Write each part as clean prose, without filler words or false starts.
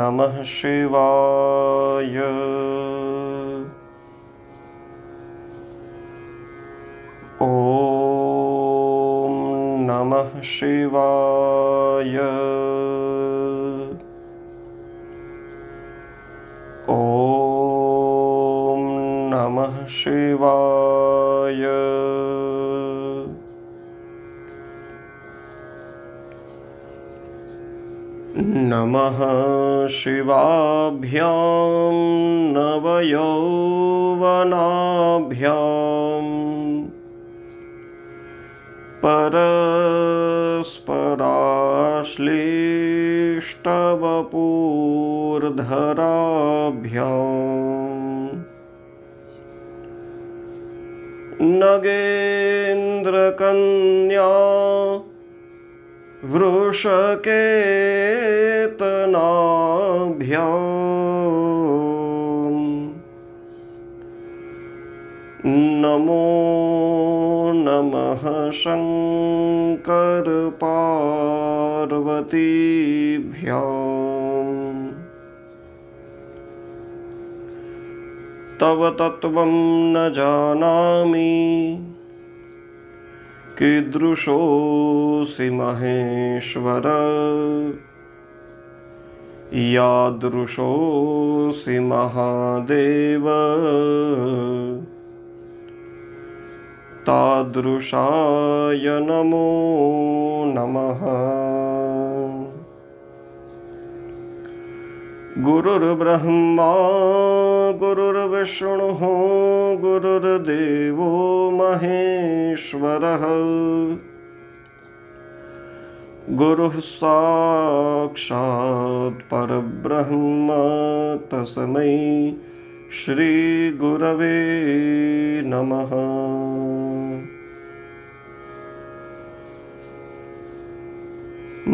नमः शिवाय। ॐ नमः शिवाय। ॐ नमः शिवाय। नमः शिवाभ्यां नवयौवनाभ्यां परस्पराश्लिष्टवपुर्धराभ्यां नगेन्द्रकन्या वृषकेतनाभ्यां नमो नमः शङ्करपार्वतीभ्यां। तव तत्त्वं न जानामि कीदृशोऽसि महेश्वर, यादृशोऽसि महादेव, तादृशाय नमो नमः। गुरुर्ब्रह्मा गुरुर्विष्णुः गुरुर्देवो महेश्वरः, गुरुः साक्षात् परब्रह्म तस्मै श्रीगुरवे नमः।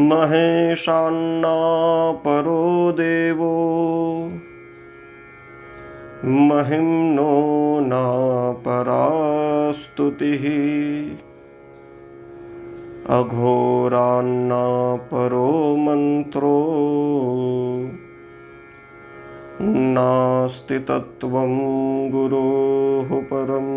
महेशान्नापरो देवो महिम्नो नापरा स्तुतिः, अघोरान्नापरो मन्त्रो नास्ति तत्त्वं गुरोः परम्।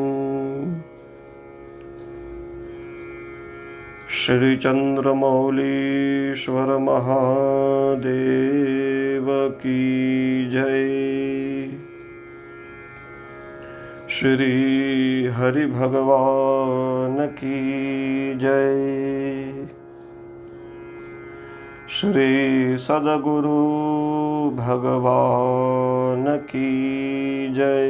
श्री चंद्रमौलीश्वर महादेव की जय। श्री हरि भगवान की जय। श्री सद्गुरु भगवान की जय।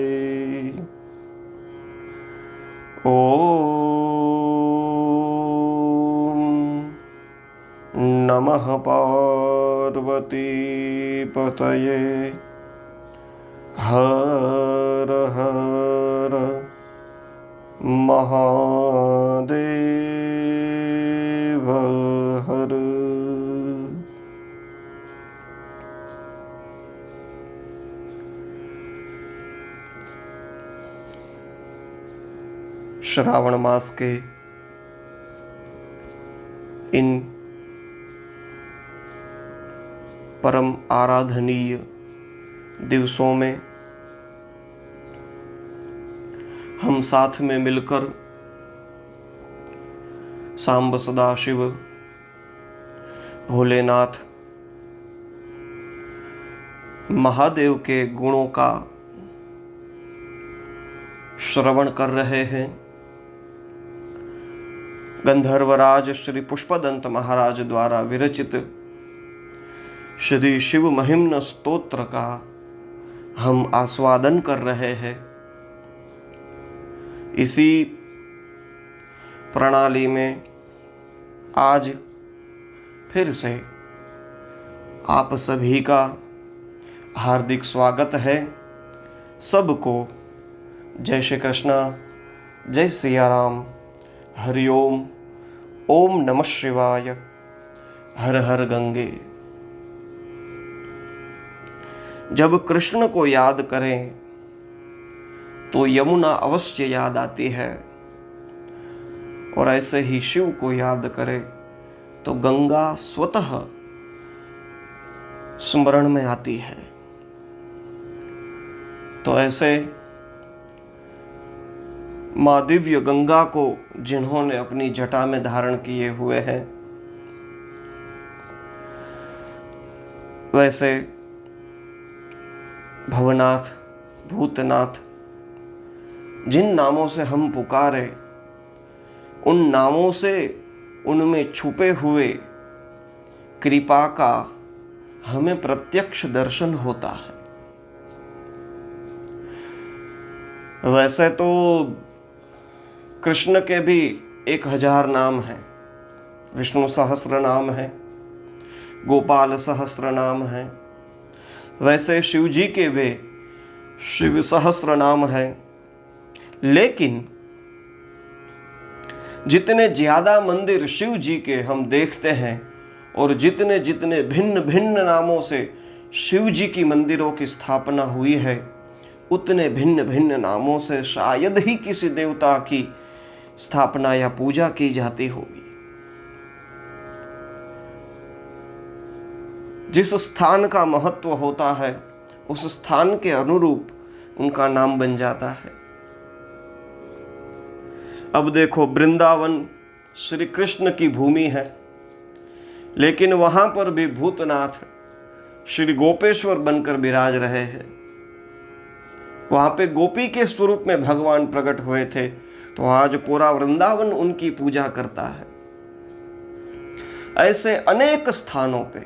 नमः पार्वती पतये। हर हर महादेव हर। श्रावण मास के इन परम आराधनीय दिवसों में हम साथ में मिलकर सांब सदाशिव भोलेनाथ महादेव के गुणों का श्रवण कर रहे हैं। गंधर्वराज श्री पुष्पदंत महाराज द्वारा विरचित श्री शिव महिम्न स्तोत्र का हम आस्वादन कर रहे हैं। इसी प्रणाली में आज फिर से आप सभी का हार्दिक स्वागत है। सबको जय श्री कृष्णा, जय सिया राम, हरिओम, ओम नमः शिवाय, हर हर गंगे। जब कृष्ण को याद करें तो यमुना अवश्य याद आती है, और ऐसे ही शिव को याद करें तो गंगा स्वतः स्मरण में आती है। तो ऐसे माँ दिव्य गंगा को जिन्होंने अपनी जटा में धारण किए हुए हैं, वैसे भवनाथ, भूतनाथ, जिन नामों से हम पुकारे, उन नामों से उनमें छुपे हुए कृपा का हमें प्रत्यक्ष दर्शन होता है। वैसे तो कृष्ण के भी 1000 नाम हैं, विष्णु सहस्र नाम है, गोपाल सहस्र नाम है। वैसे शिव जी के भी शिव सहस्र नाम है। लेकिन जितने ज्यादा मंदिर शिव जी के हम देखते हैं और जितने जितने भिन्न भिन्न नामों से शिव जी की मंदिरों की स्थापना हुई है, उतने भिन्न भिन्न नामों से शायद ही किसी देवता की स्थापना या पूजा की जाती होगी। जिस स्थान का महत्व होता है, उस स्थान के अनुरूप उनका नाम बन जाता है। अब देखो, वृंदावन श्री कृष्ण की भूमि है, लेकिन वहां पर भी भूतनाथ श्री गोपेश्वर बनकर विराज रहे हैं। वहां पे गोपी के स्वरूप में भगवान प्रकट हुए थे, तो आज पूरा वृंदावन उनकी पूजा करता है। ऐसे अनेक स्थानों पे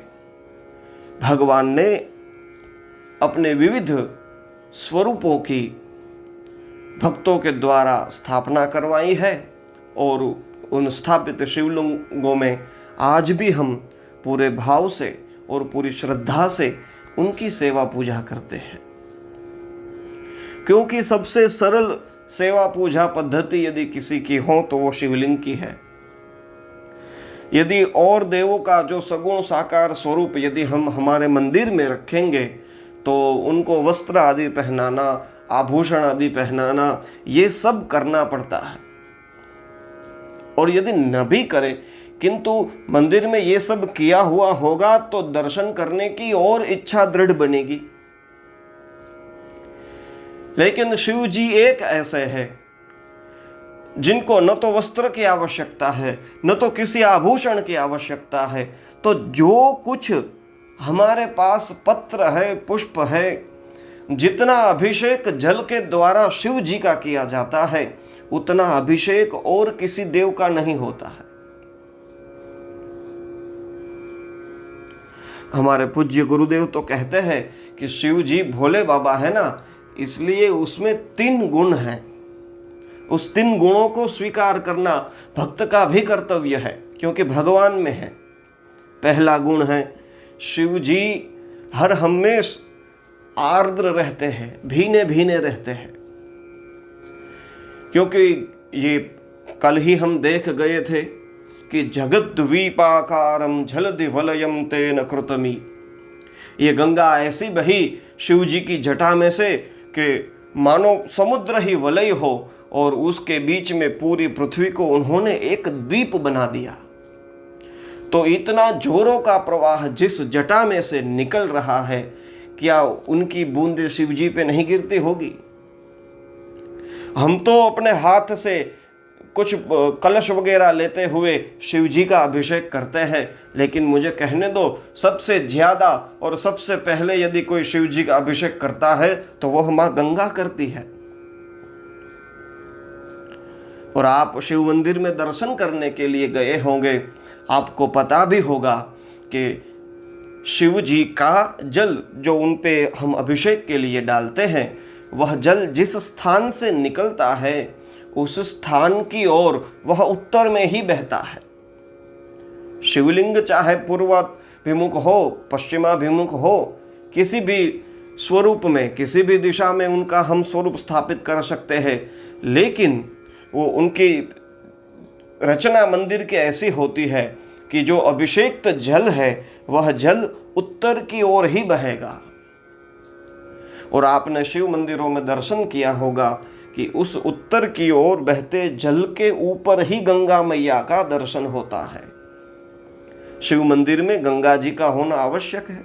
भगवान ने अपने विविध स्वरूपों की भक्तों के द्वारा स्थापना करवाई है, और उन स्थापित शिवलिंगों में आज भी हम पूरे भाव से और पूरी श्रद्धा से उनकी सेवा पूजा करते हैं। क्योंकि सबसे सरल सेवा पूजा पद्धति यदि किसी की हो तो वो शिवलिंग की है। यदि और देवों का जो सगुण साकार स्वरूप यदि हम हमारे मंदिर में रखेंगे, तो उनको वस्त्र आदि पहनाना, आभूषण आदि पहनाना, ये सब करना पड़ता है। और यदि न भी करें, किंतु मंदिर में ये सब किया हुआ होगा, तो दर्शन करने की और इच्छा दृढ़ बनेगी। लेकिन शिव जी एक ऐसे हैं जिनको न तो वस्त्र की आवश्यकता है, न तो किसी आभूषण की आवश्यकता है। तो जो कुछ हमारे पास पत्र है, पुष्प है, जितना अभिषेक जल के द्वारा शिव जी का किया जाता है, उतना अभिषेक और किसी देव का नहीं होता है। हमारे पूज्य गुरुदेव तो कहते हैं कि शिव जी भोले बाबा है ना, इसलिए उसमें 3 गुण हैं। उस 3 गुणों को स्वीकार करना भक्त का भी कर्तव्य है, क्योंकि भगवान में है। पहला गुण है, शिव जी हर हमेश आर्द्र रहते हैं, भीने भीने रहते हैं। क्योंकि ये कल ही हम देख गए थे कि जगद्वीपाकारम जलधिवलयम तेन कृतमी, ये गंगा ऐसी बही शिव जी की जटा में से कि मानो समुद्र ही वलय हो, और उसके बीच में पूरी पृथ्वी को उन्होंने एक द्वीप बना दिया। तो इतना जोरों का प्रवाह जिस जटा में से निकल रहा है, क्या उनकी बूंदें शिव जी पे नहीं गिरती होगी? हम तो अपने हाथ से कुछ कलश वगैरह लेते हुए शिव जी का अभिषेक करते हैं, लेकिन मुझे कहने दो, सबसे ज्यादा और सबसे पहले यदि कोई शिव जी का अभिषेक करता है तो वह मां गंगा करती है। और आप शिव मंदिर में दर्शन करने के लिए गए होंगे, आपको पता भी होगा कि शिव जी का जल जो उन पे हम अभिषेक के लिए डालते हैं, वह जल जिस स्थान से निकलता है, उस स्थान की ओर वह उत्तर में ही बहता है। शिवलिंग चाहे पूर्वाभिमुख हो, पश्चिमाभिमुख हो, किसी भी स्वरूप में, किसी भी दिशा में उनका हम स्वरूप स्थापित कर सकते हैं, लेकिन वो उनकी रचना मंदिर की ऐसी होती है कि जो अभिषेक्त जल है वह जल उत्तर की ओर ही बहेगा। और आपने शिव मंदिरों में दर्शन किया होगा कि उस उत्तर की ओर बहते जल के ऊपर ही गंगा मैया का दर्शन होता है। शिव मंदिर में गंगा जी का होना आवश्यक है।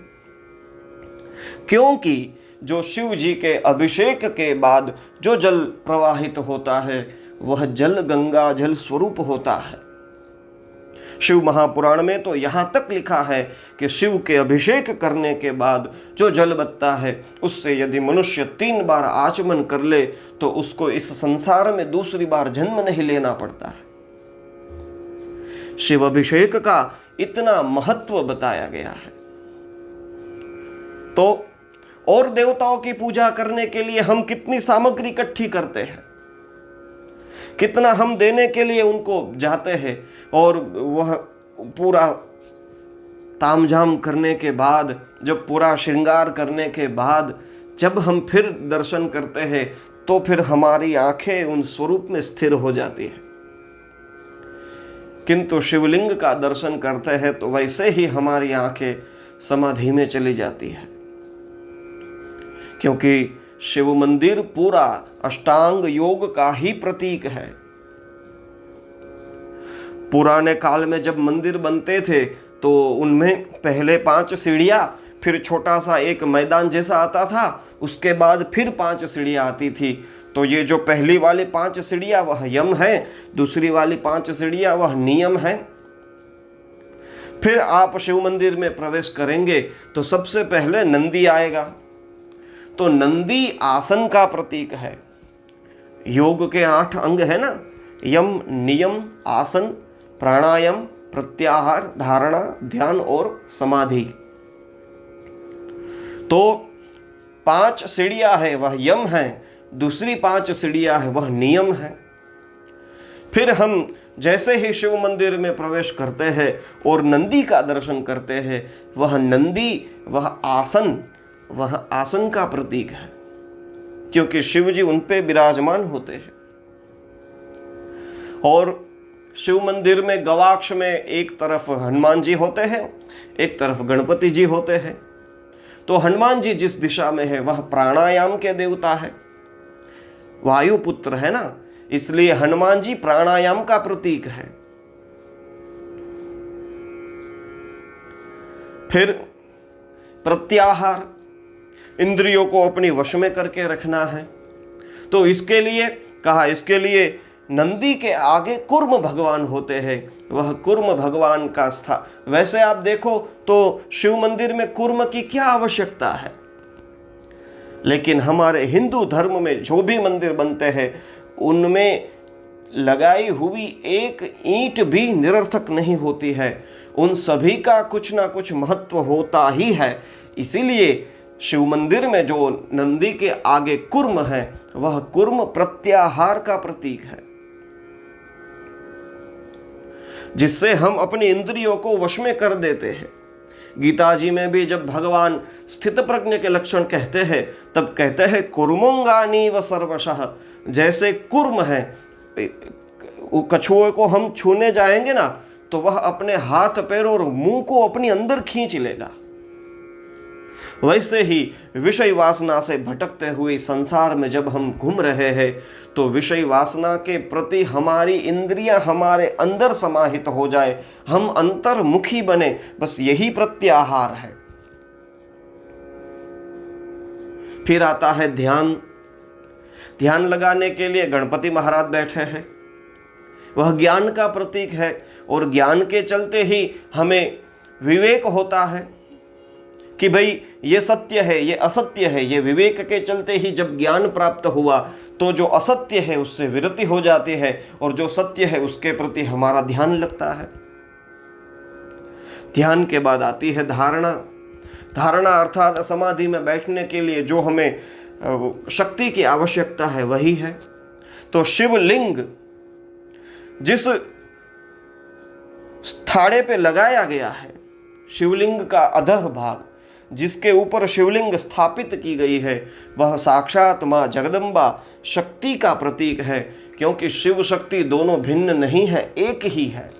क्योंकि जो शिव जी के अभिषेक के बाद जो जल प्रवाहित होता है वह जल गंगा जल स्वरूप होता है। शिव महापुराण में तो यहाँ तक लिखा है कि शिव के अभिषेक करने के बाद जो जल बचता है उससे यदि मनुष्य 3 बार आचमन कर ले तो उसको इस संसार में दूसरी बार जन्म नहीं लेना पड़ता है। शिव अभिषेक का इतना महत्व बताया गया है। तो और देवताओं की पूजा करने के लिए हम कितनी सामग्री इकट्ठी करते हैं, कितना हम देने के लिए उनको जाते हैं, और वह पूरा तामझाम करने के बाद, जब पूरा श्रृंगार करने के बाद जब हम फिर दर्शन करते हैं तो फिर हमारी आंखें उन स्वरूप में स्थिर हो जाती है। किंतु शिवलिंग का दर्शन करते हैं तो वैसे ही हमारी आंखें समाधि में चली जाती है, क्योंकि शिव मंदिर पूरा अष्टांग योग का ही प्रतीक है। पुराने काल में जब मंदिर बनते थे तो उनमें पहले 5 सीढ़ियां, फिर छोटा सा एक मैदान जैसा आता था, उसके बाद फिर 5 सीढ़ियां आती थी। तो ये जो पहली वाली 5 सीढ़ियां वह यम है, दूसरी वाली 5 सीढ़ियां वह नियम है। फिर आप शिव मंदिर में प्रवेश करेंगे तो सबसे पहले नंदी आएगा। तो नंदी आसन का प्रतीक है। योग के 8 अंग है ना, यम, नियम, आसन, प्राणायाम, प्रत्याहार, धारणा, ध्यान और समाधि। तो 5 सीढ़ियां है वह यम है, दूसरी 5 सीढ़ियां है वह नियम है। फिर हम जैसे ही शिव मंदिर में प्रवेश करते हैं और नंदी का दर्शन करते हैं, वह नंदी, वह आसन का प्रतीक है, क्योंकि शिव जी उन पे विराजमान होते हैं। और शिव मंदिर में गवाक्ष में एक तरफ हनुमान जी होते हैं, एक तरफ गणपति जी होते हैं। तो हनुमान जी जिस दिशा में है वह प्राणायाम के देवता है, वायुपुत्र है ना, इसलिए हनुमान जी प्राणायाम का प्रतीक है। फिर प्रत्याहार, इंद्रियों को अपनी वश में करके रखना है। तो इसके लिए कहा, इसके लिए नंदी के आगे कुर्म भगवान होते हैं, वह कुर्म भगवान का स्थान। वैसे आप देखो तो शिव मंदिर में कुर्म की क्या आवश्यकता है, लेकिन हमारे हिंदू धर्म में जो भी मंदिर बनते हैं उनमें लगाई हुई एक ईंट भी निरर्थक नहीं होती है, उन सभी का कुछ ना कुछ महत्व होता ही है। इसीलिए शिव मंदिर में जो नंदी के आगे कुर्म है वह कुर्म प्रत्याहार का प्रतीक है, जिससे हम अपनी इंद्रियों को वश में कर देते हैं। गीता जी में भी जब भगवान स्थित प्रज्ञ के लक्षण कहते हैं तब कहते हैं कुर्मोंगानी व सर्वशः। जैसे कुर्म है, कछुए को हम छूने जाएंगे ना तो वह अपने हाथ पैर और मुंह को अपनी अंदर खींच लेगा, वैसे ही विषय वासना से भटकते हुए संसार में जब हम घूम रहे हैं तो विषय वासना के प्रति हमारी इंद्रियां हमारे अंदर समाहित हो जाए, हम अंतर्मुखी बने, बस यही प्रत्याहार है। फिर आता है ध्यान। ध्यान लगाने के लिए गणपति महाराज बैठे हैं, वह ज्ञान का प्रतीक है, और ज्ञान के चलते ही हमें विवेक होता है कि भाई ये सत्य है, ये असत्य है। ये विवेक के चलते ही जब ज्ञान प्राप्त हुआ तो जो असत्य है उससे विरति हो जाती है, और जो सत्य है उसके प्रति हमारा ध्यान लगता है। ध्यान के बाद आती है धारणा। धारणा अर्थात समाधि में बैठने के लिए जो हमें शक्ति की आवश्यकता है वही है। तो शिवलिंग जिस स्थाड़े पे लगाया गया है, शिवलिंग का अधः भाग जिसके ऊपर शिवलिंग स्थापित की गई है, वह साक्षात मां जगदम्बा शक्ति का प्रतीक है, क्योंकि शिव शक्ति दोनों भिन्न नहीं है, एक ही है।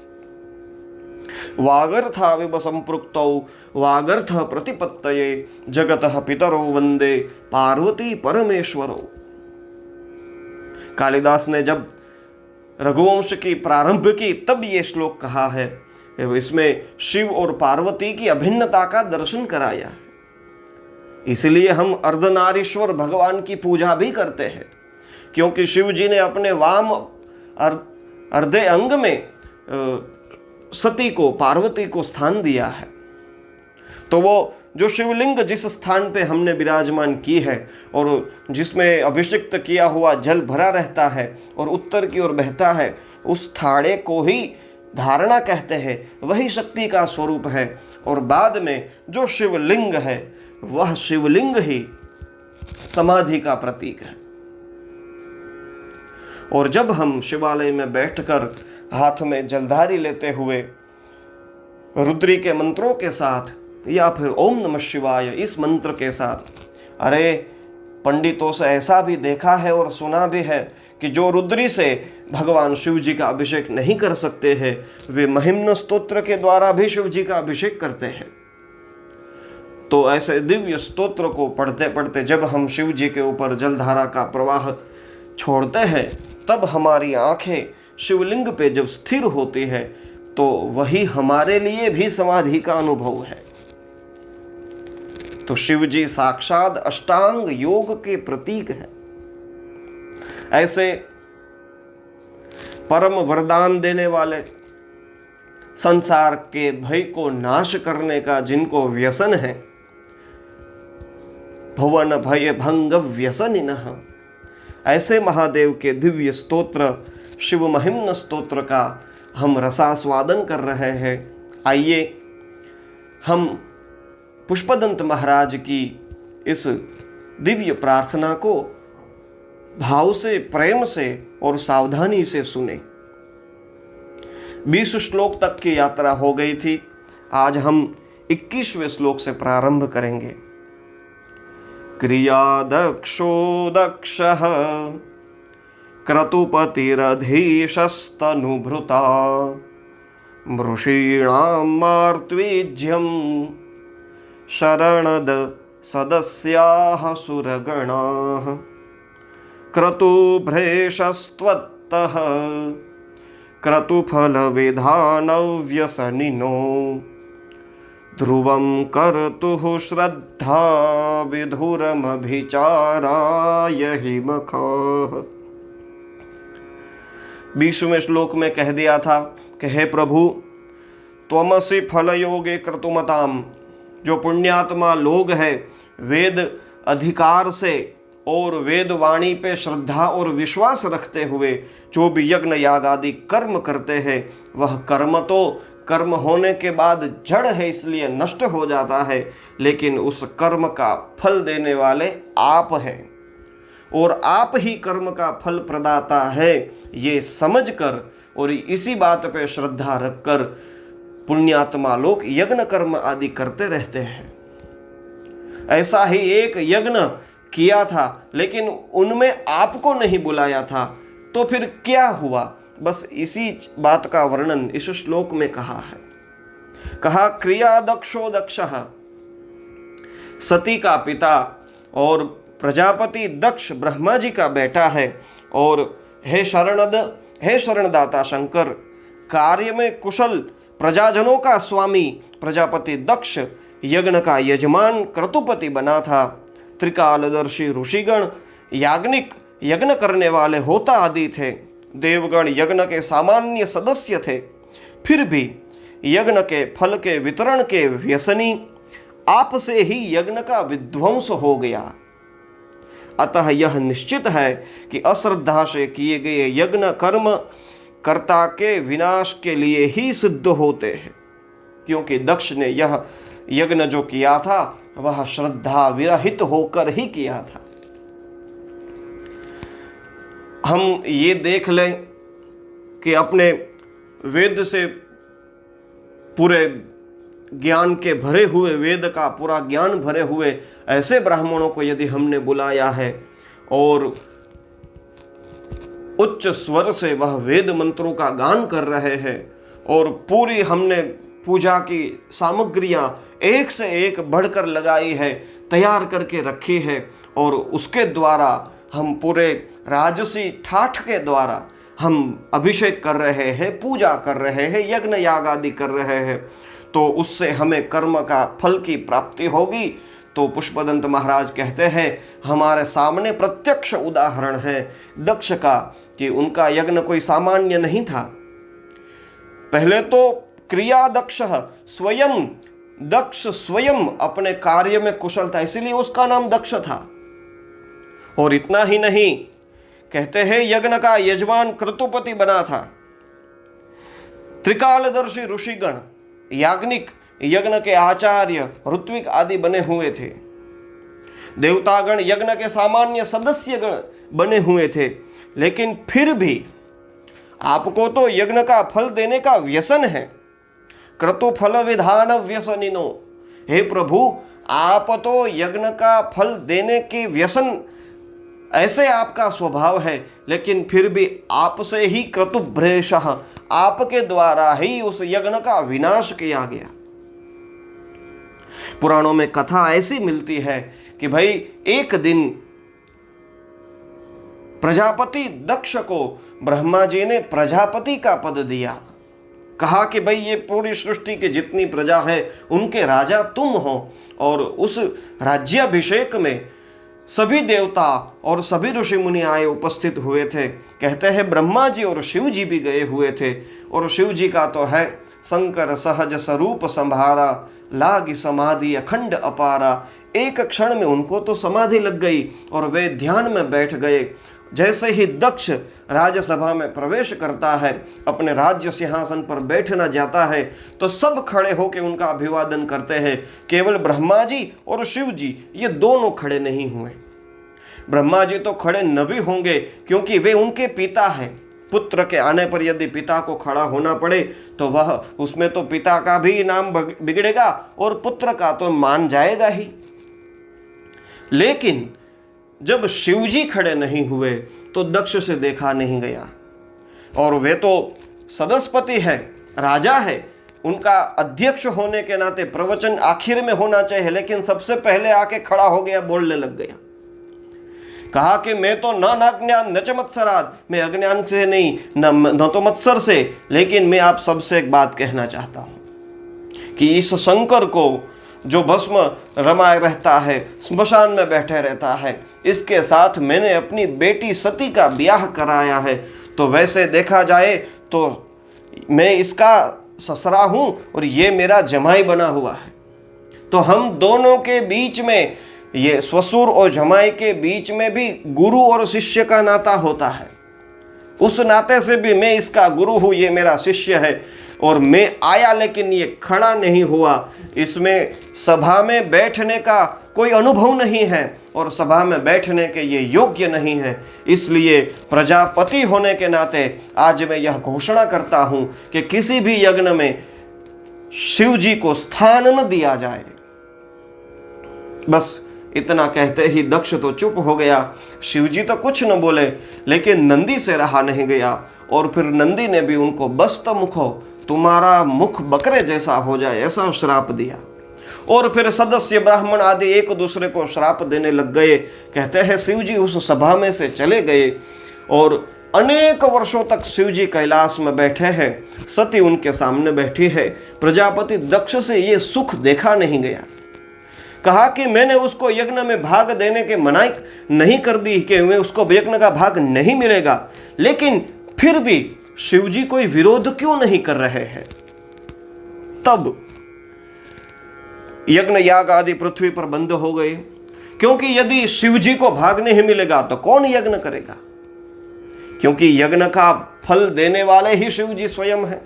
वागर्थाविव संपृक्तौ वागर्थ प्रतिपत्तये जगतः पितरो वंदे पार्वती परमेश्वरो। कालिदास ने जब रघुवंश की प्रारंभ की तब ये श्लोक कहा है, इसमें शिव और पार्वती की अभिन्नता का दर्शन कराया। इसलिए हम अर्धनारीश्वर भगवान की पूजा भी करते हैं, क्योंकि शिव जी ने अपने वाम अर्धे अंग में सती को, पार्वती को स्थान दिया है। तो वो जो शिवलिंग जिस स्थान पे हमने विराजमान की है और जिसमें अभिषिक्त किया हुआ जल भरा रहता है और उत्तर की ओर बहता है, उस थाड़े को ही धारणा कहते हैं, वही शक्ति का स्वरूप है। और बाद में जो शिवलिंग है वह शिवलिंग ही समाधि का प्रतीक है। और जब हम शिवालय में बैठकर हाथ में जलधारी लेते हुए रुद्री के मंत्रों के साथ या फिर ओम नमः शिवाय इस मंत्र के साथ, अरे पंडितों से ऐसा भी देखा है और सुना भी है कि जो रुद्री से भगवान शिव जी का अभिषेक नहीं कर सकते हैं, वे महिम्न स्तोत्र के द्वारा भी शिव जी का अभिषेक करते हैं। तो ऐसे दिव्य स्तोत्र को पढ़ते पढ़ते जब हम शिव जी के ऊपर जलधारा का प्रवाह छोड़ते हैं, तब हमारी आंखें शिवलिंग पे जब स्थिर होती है, तो वही हमारे लिए भी समाधि का अनुभव है। तो शिव जी साक्षात अष्टांग योग के प्रतीक है। ऐसे परम वरदान देने वाले, संसार के भय को नाश करने का जिनको व्यसन है, भुवन भय भंग व्यसनिनः, ऐसे महादेव के दिव्य स्तोत्र शिव महिम्न स्तोत्र का हम रसास्वादन कर रहे हैं। आइए हम पुष्पदंत महाराज की इस दिव्य प्रार्थना को भाव से, प्रेम से और सावधानी से सुने। 20 श्लोक तक की यात्रा हो गई थी, आज हम 21वें श्लोक से प्रारंभ करेंगे। क्रिया दक्षो दक्षः क्रतुपतिरधीशस्तनुभृता मृषीणां मार्त्वीज्यं शरणद सदस्याः सुरगणाः क्रतुभ्रेशस्त्वत्तः क्रतुफलविधानव्यसनिनो ध्रुवं कर्तुः श्रद्धा विधुरमभिचाराय हिमखः। 20वें श्लोक में कह दिया था कि हे प्रभु, त्वमसि फलयोगे क्रतुमताम, जो पुण्यात्मा लोग हैं वेद अधिकार से और वेद वाणी पे श्रद्धा और विश्वास रखते हुए जो भी यज्ञ याग आदि कर्म करते हैं, वह कर्म तो कर्म होने के बाद जड़ है, इसलिए नष्ट हो जाता है, लेकिन उस कर्म का फल देने वाले आप हैं और आप ही कर्म का फल प्रदाता है, ये समझकर और इसी बात पे श्रद्धा रखकर पुण्यात्मा लोग यज्ञ कर्म आदि करते रहते हैं। ऐसा ही एक यज्ञ किया था, लेकिन उनमें आपको नहीं बुलाया था, तो फिर क्या हुआ? बस इसी बात का वर्णन इस श्लोक में कहा है। कहा क्रिया दक्षो दक्षः, सती का पिता और प्रजापति दक्ष ब्रह्मा जी का बेटा है। और हे शरणद, हे शरणदाता शंकर, कार्य में कुशल प्रजाजनों का स्वामी प्रजापति दक्ष यज्ञ का यजमान क्रतुपति बना था। त्रिकालदर्शी ऋषिगण याज्ञनिक यज्ञ करने वाले होता आदि थे, देवगण यज्ञ के सामान्य सदस्य थे, फिर भी यज्ञ के फल के वितरण के व्यसनी आप से ही यज्ञ का विध्वंस हो गया। अतः यह निश्चित है कि अश्रद्धा से किए गए यज्ञ कर्म कर्ता के विनाश के लिए ही सिद्ध होते हैं, क्योंकि दक्ष ने यह यज्ञ जो किया था वह श्रद्धा विरहित होकर ही किया था। हम ये देख लें कि अपने वेद से पूरे ज्ञान के भरे हुए, वेद का पूरा ज्ञान भरे हुए ऐसे ब्राह्मणों को यदि हमने बुलाया है और उच्च स्वर से वह वेद मंत्रों का गान कर रहे हैं और पूरी हमने पूजा की सामग्रियां एक से एक बढ़कर लगाई है, तैयार करके रखी है, और उसके द्वारा हम पूरे राजसी ठाठ के द्वारा हम अभिषेक कर रहे हैं, पूजा कर रहे हैं, यज्ञ याग आदि कर रहे हैं, तो उससे हमें कर्म का फल की प्राप्ति होगी। तो पुष्पदंत महाराज कहते हैं हमारे सामने प्रत्यक्ष उदाहरण है दक्ष का कि उनका यज्ञ कोई सामान्य नहीं था। पहले तो क्रिया दक्ष स्वयं, दक्ष स्वयं अपने कार्य में कुशल था, इसीलिए उसका नाम दक्ष था। और इतना ही नहीं, कहते हैं यज्ञ का यजमान क्रतुपति बना था। त्रिकालदर्शी ऋषिगण, याज्ञनिक, यज्ञ के आचार्य, ऋत्विक आदि बने हुए थे। देवतागण यज्ञ के सामान्य सदस्यगण बने हुए थे। लेकिन फिर भी आपको तो यज्ञ का फल देने का व्यसन है। क्रतु फल विधान व्यसनिनो, हे प्रभु आप तो यज्ञ का फल देने के व्यसन, ऐसे आपका स्वभाव है, लेकिन फिर भी आपसे ही क्रतुभ्रेषः, आपके द्वारा ही उस यज्ञ का विनाश किया गया। पुराणों में कथा ऐसी मिलती है कि भाई एक दिन प्रजापति दक्ष को ब्रह्मा जी ने प्रजापति का पद दिया। कहा कि भाई ये पूरी सृष्टि की जितनी प्रजा है उनके राजा तुम हो। और उस राज्याभिषेक में सभी देवता और सभी ऋषि मुनि आए उपस्थित हुए थे। कहते हैं ब्रह्मा जी और शिव जी भी गए हुए थे। और शिव जी का तो है शंकर सहज स्वरूप संभारा, लागी समाधि अखंड अपारा। एक क्षण में उनको तो समाधि लग गई और वे ध्यान में बैठ गए। जैसे ही दक्ष राज्यसभा में प्रवेश करता है, अपने राज्य सिंहासन पर बैठना जाता है, तो सब खड़े होकर उनका अभिवादन करते हैं। केवल ब्रह्मा जी और शिव जी ये दोनों खड़े नहीं हुए। ब्रह्मा जी तो खड़े न भी होंगे क्योंकि वे उनके पिता हैं। पुत्र के आने पर यदि पिता को खड़ा होना पड़े तो वह उसमें तो पिता का भी नाम बिगड़ेगा और पुत्र का तो मान जाएगा ही। लेकिन जब शिवजी खड़े नहीं हुए तो दक्ष से देखा नहीं गया। और वे तो सदस्यपति है, राजा है, उनका अध्यक्ष होने के नाते प्रवचन आखिर में होना चाहिए, लेकिन सबसे पहले आके खड़ा हो गया, बोलने लग गया। कहा कि मैं तो न नाज्ञान न च मत्सराद, मैं अज्ञान से नहीं न तो मत्सर से, लेकिन मैं आप सबसे एक बात कहना चाहता हूं कि इस शंकर को जो भस्म रमाए रहता है, स्मशान में बैठे रहता है, इसके साथ मैंने अपनी बेटी सती का ब्याह कराया है। तो वैसे देखा जाए तो मैं इसका ससुरा हूं और ये मेरा जमाई बना हुआ है। तो हम दोनों के बीच में, ये ससुर और जमाई के बीच में भी गुरु और शिष्य का नाता होता है। उस नाते से भी मैं इसका गुरु हूं, ये मेरा शिष्य है। और मैं आया लेकिन ये खड़ा नहीं हुआ। इसमें सभा में बैठने का कोई अनुभव नहीं है और सभा में बैठने के ये योग्य नहीं है। इसलिए प्रजापति होने के नाते आज मैं यह घोषणा करता हूं कि किसी भी यज्ञ में शिव जी को स्थान न दिया जाए। बस इतना कहते ही दक्ष तो चुप हो गया। शिवजी तो कुछ न बोले, लेकिन नंदी से रहा नहीं गया। और फिर नंदी ने भी उनको बस्त मुखो, तुम्हारा मुख बकरे जैसा हो जाए, ऐसा श्राप दिया। और फिर सदस्य ब्राह्मण आदि एक दूसरे को श्राप देने लग गए। कहते हैं शिवजी उस सभा में से चले गए और अनेक वर्षों तक शिवजी कैलाश में बैठे हैं। सती उनके सामने बैठी है। प्रजापति दक्ष से ये सुख देखा नहीं गया। कहा कि मैंने उसको यज्ञ में भाग देने के मनाही नहीं कर दी कि मैं उसको यज्ञ का भाग नहीं मिलेगा, लेकिन फिर भी शिवजी कोई विरोध क्यों नहीं कर रहे हैं। तब यज्ञ याग आदि पृथ्वी पर बंद हो गए, क्योंकि यदि शिवजी को भाग नहीं मिलेगा तो कौन यज्ञ करेगा, क्योंकि यज्ञ का फल देने वाले ही शिवजी स्वयं हैं।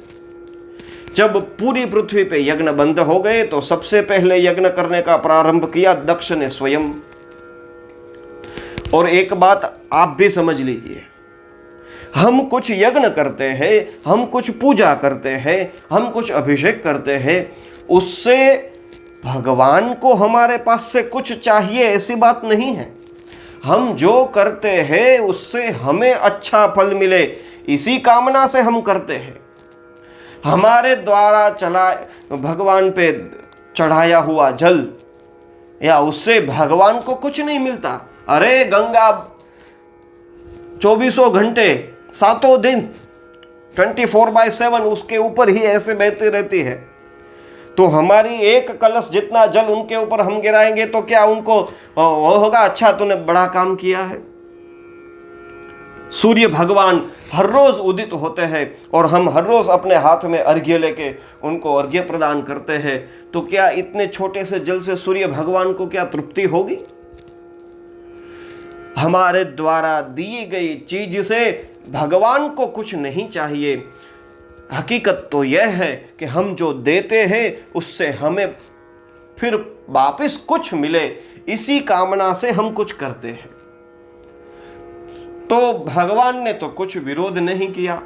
जब पूरी पृथ्वी पे यज्ञ बंद हो गए तो सबसे पहले यज्ञ करने का प्रारंभ किया दक्ष ने स्वयं। और एक बात आप भी समझ लीजिए, हम कुछ यज्ञ करते हैं, हम कुछ पूजा करते हैं, हम कुछ अभिषेक करते हैं, उससे भगवान को हमारे पास से कुछ चाहिए ऐसी बात नहीं है। हम जो करते हैं उससे हमें अच्छा फल मिले, इसी कामना से हम करते हैं। हमारे द्वारा चला भगवान पे चढ़ाया हुआ जल या उससे भगवान को कुछ नहीं मिलता। अरे गंगा 24 घंटे 7 दिन 24/7 उसके ऊपर ही ऐसे बहती रहती है। तो हमारी एक कलश जितना जल उनके ऊपर हम गिराएंगे तो क्या उनको वो होगा, अच्छा तूने बड़ा काम किया है। सूर्य भगवान हर रोज उदित होते हैं और हम हर रोज अपने हाथ में अर्घ्य लेके उनको अर्घ्य प्रदान करते हैं, तो क्या इतने छोटे से जल से सूर्य भगवान को क्या तृप्ति होगी? हमारे द्वारा दी गई चीज से भगवान को कुछ नहीं चाहिए। हकीकत तो यह है कि हम जो देते हैं उससे हमें फिर वापस कुछ मिले, इसी कामना से हम कुछ करते हैं। तो भगवान ने तो कुछ विरोध नहीं किया।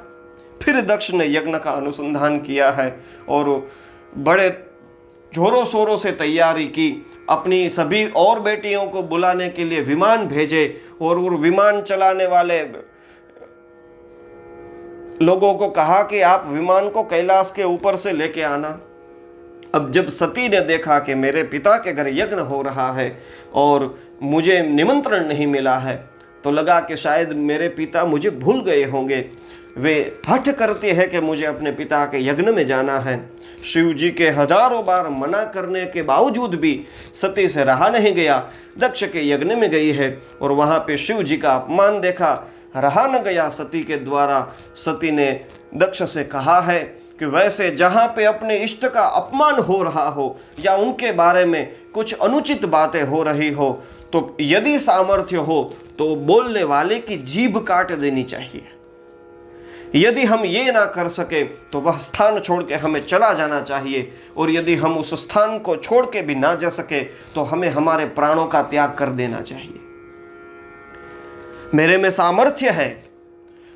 फिर दक्ष ने यज्ञ का अनुसंधान किया है और बड़े जोरों शोरों से तैयारी की। अपनी सभी और बेटियों को बुलाने के लिए विमान भेजे और वो विमान चलाने वाले लोगों को कहा कि आप विमान को कैलाश के ऊपर से लेके आना। अब जब सती ने देखा कि मेरे पिता के घर यज्ञ हो रहा है और मुझे निमंत्रण नहीं मिला है, तो लगा कि शायद मेरे पिता मुझे भूल गए होंगे। वे हठ करते हैं कि मुझे अपने पिता के यज्ञ में जाना है। शिव जी के हजारों बार मना करने के बावजूद भी सती से रहा नहीं गया, दक्ष के यज्ञ में गई है और वहां पे शिव जी का अपमान देखा, रहा न गया सती के द्वारा। सती ने दक्ष से कहा है कि वैसे जहां पे अपने इष्ट का अपमान हो रहा हो या उनके बारे में कुछ अनुचित बातें हो रही हो, तो यदि सामर्थ्य हो तो बोलने वाले की जीभ काट देनी चाहिए। यदि हम ये ना कर सके तो वह स्थान छोड़ के हमें चला जाना चाहिए, और यदि हम उस स्थान को छोड़ के भी ना जा सके तो हमें हमारे प्राणों का त्याग कर देना चाहिए। मेरे में सामर्थ्य है,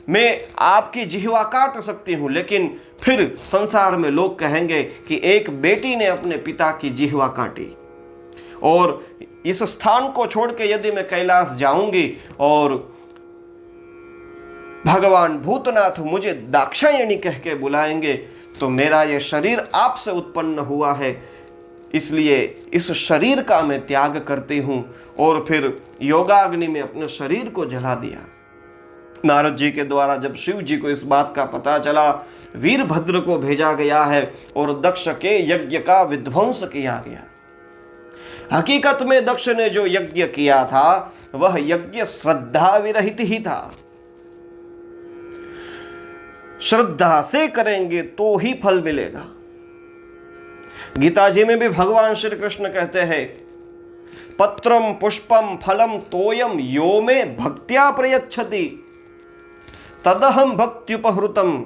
मैं आपकी जिह्वा काट सकती हूं, लेकिन फिर संसार में लोग कहेंगे कि एक बेटी ने अपने पिता की जिह्वा काटी। और इस स्थान को छोड़ के यदि मैं कैलाश जाऊंगी और भगवान भूतनाथ मुझे दाक्षायणी कह के बुलाएंगे, तो मेरा यह शरीर आपसे उत्पन्न हुआ है, इसलिए इस शरीर का मैं त्याग करती हूं। और फिर योगाग्नि में अपने शरीर को जला दिया। नारद जी के द्वारा जब शिव जी को इस बात का पता चला, वीरभद्र को भेजा गया है और दक्ष के यज्ञ का विध्वंस किया गया। हकीकत में दक्ष ने जो यज्ञ किया था वह यज्ञ श्रद्धा विरहित ही था। श्रद्धा से करेंगे तो ही फल मिलेगा। गीता जी में भी भगवान श्री कृष्ण कहते हैं, पत्रम पुष्पम फलम तोयम यो में भक्त्या प्रयच्छति तदहम भक्त्युपहृतम।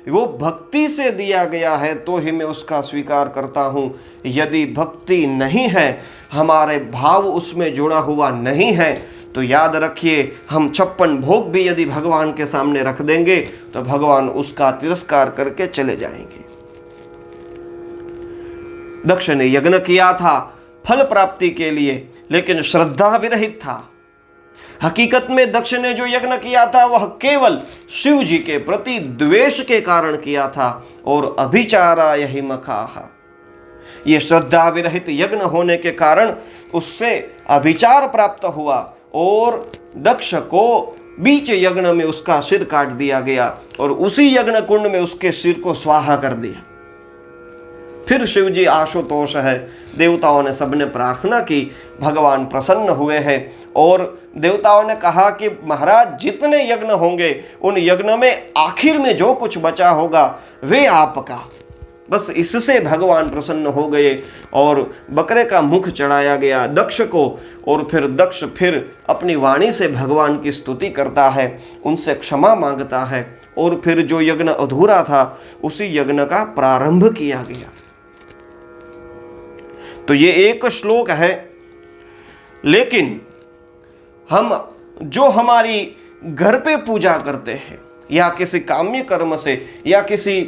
वो भक्ति से दिया गया है तो ही मैं उसका स्वीकार करता हूं। यदि भक्ति नहीं है, हमारे भाव उसमें जुड़ा हुआ नहीं है, तो याद रखिए हम 56 भोग भी यदि भगवान के सामने रख देंगे तो भगवान उसका तिरस्कार करके चले जाएंगे। दक्ष ने यज्ञ किया था फल प्राप्ति के लिए, लेकिन श्रद्धा विरहित था। हकीकत में दक्ष ने जो यज्ञ किया था वह केवल शिव जी के प्रति द्वेष के कारण किया था। और अभिचारा यही मखाह, ये श्रद्धा विरहित यज्ञ होने के कारण उससे अभिचार प्राप्त हुआ और दक्ष को बीच यज्ञ में उसका सिर काट दिया गया और उसी यज्ञ कुंड में उसके सिर को स्वाहा कर दिया। फिर शिव जी आशुतोष है, देवताओं ने सबने प्रार्थना की, भगवान प्रसन्न हुए हैं और देवताओं ने कहा कि महाराज जितने यज्ञ होंगे उन यज्ञ में आखिर में जो कुछ बचा होगा वे आपका। बस इससे भगवान प्रसन्न हो गए और बकरे का मुख चढ़ाया गया दक्ष को। और फिर दक्ष फिर अपनी वाणी से भगवान की स्तुति करता है, उनसे क्षमा मांगता है और फिर जो यज्ञ अधूरा था उसी यज्ञ का प्रारंभ किया गया। तो ये एक श्लोक है, लेकिन हम जो हमारी घर पे पूजा करते हैं या किसी काम्य कर्म से या किसी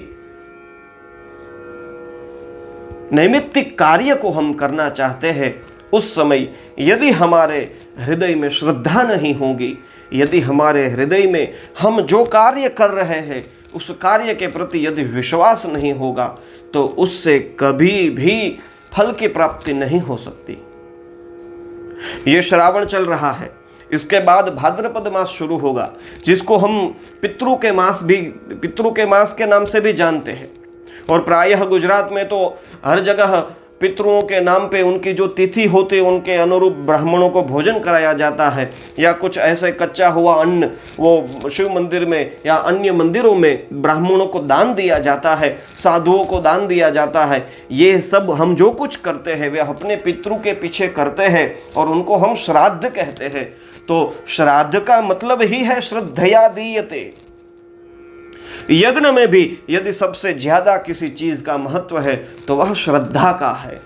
नैमित्तिक कार्य को हम करना चाहते हैं, उस समय यदि हमारे हृदय में श्रद्धा नहीं होगी, यदि हमारे हृदय में हम जो कार्य कर रहे हैं उस कार्य के प्रति यदि विश्वास नहीं होगा, तो उससे कभी भी फल की प्राप्ति नहीं हो सकती। ये श्रावण चल रहा है, इसके बाद भाद्रपद मास शुरू होगा, जिसको हम पितृ के मास के नाम से भी जानते हैं। और प्रायः गुजरात में तो हर जगह पितरों के नाम पे उनकी जो तिथि होती है उनके अनुरूप ब्राह्मणों को भोजन कराया जाता है, या कुछ ऐसे कच्चा हुआ अन्न वो शिव मंदिर में या अन्य मंदिरों में ब्राह्मणों को दान दिया जाता है, साधुओं को दान दिया जाता है। ये सब हम जो कुछ करते हैं वे अपने पितरों के पीछे करते हैं और उनको हम श्राद्ध कहते हैं। तो श्राद्ध का मतलब ही है श्रद्धया दीयते। यज्ञ में भी यदि सबसे ज्यादा किसी चीज का महत्व है तो वह श्रद्धा का है।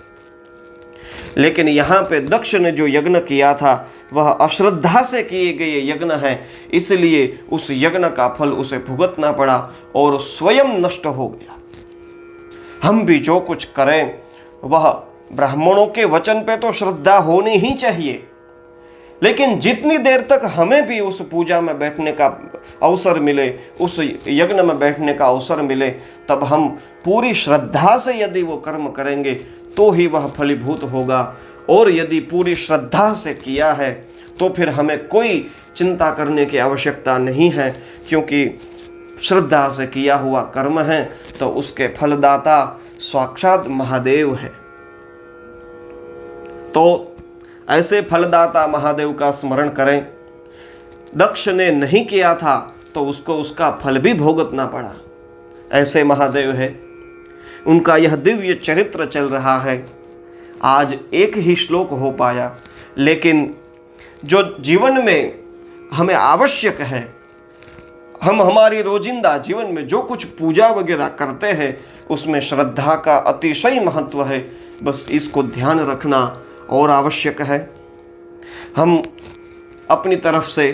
लेकिन यहाँ पे दक्ष ने जो यज्ञ किया था वह अश्रद्धा से किए गए यज्ञ है, इसलिए उस यज्ञ का फल उसे भुगतना पड़ा और स्वयं नष्ट हो गया। हम भी जो कुछ करें वह ब्राह्मणों के वचन पे तो श्रद्धा होनी ही चाहिए, लेकिन जितनी देर तक हमें भी उस पूजा में बैठने का अवसर मिले, उस यज्ञ में बैठने का अवसर मिले, तब हम पूरी श्रद्धा से यदि वो कर्म करेंगे तो ही वह फलीभूत होगा। और यदि पूरी श्रद्धा से किया है तो फिर हमें कोई चिंता करने की आवश्यकता नहीं है, क्योंकि श्रद्धा से किया हुआ कर्म है तो उसके फलदाता साक्षात महादेव है। तो ऐसे फलदाता महादेव का स्मरण करें। दक्ष ने नहीं किया था तो उसको उसका फल भी भोगतना पड़ा। ऐसे महादेव है, उनका यह दिव्य चरित्र चल रहा है। आज एक ही श्लोक हो पाया, लेकिन जो जीवन में हमें आवश्यक है, हम हमारी रोजिंदा जीवन में जो कुछ पूजा वगैरह करते हैं उसमें श्रद्धा का अतिशय महत्व है। बस इसको ध्यान रखना और आवश्यक है। हम अपनी तरफ से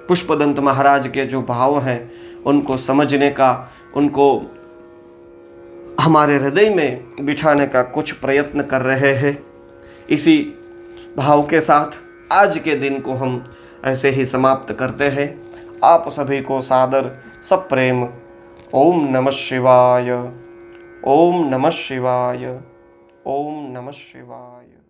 पुष्पदंत महाराज के जो भाव हैं उनको समझने का, उनको हमारे हृदय में बिठाने का कुछ प्रयत्न कर रहे हैं। इसी भाव के साथ आज के दिन को हम ऐसे ही समाप्त करते हैं। आप सभी को सादर सब प्रेम। ओम नमः शिवाय, ओम नमः शिवाय, ओम नमः शिवाय।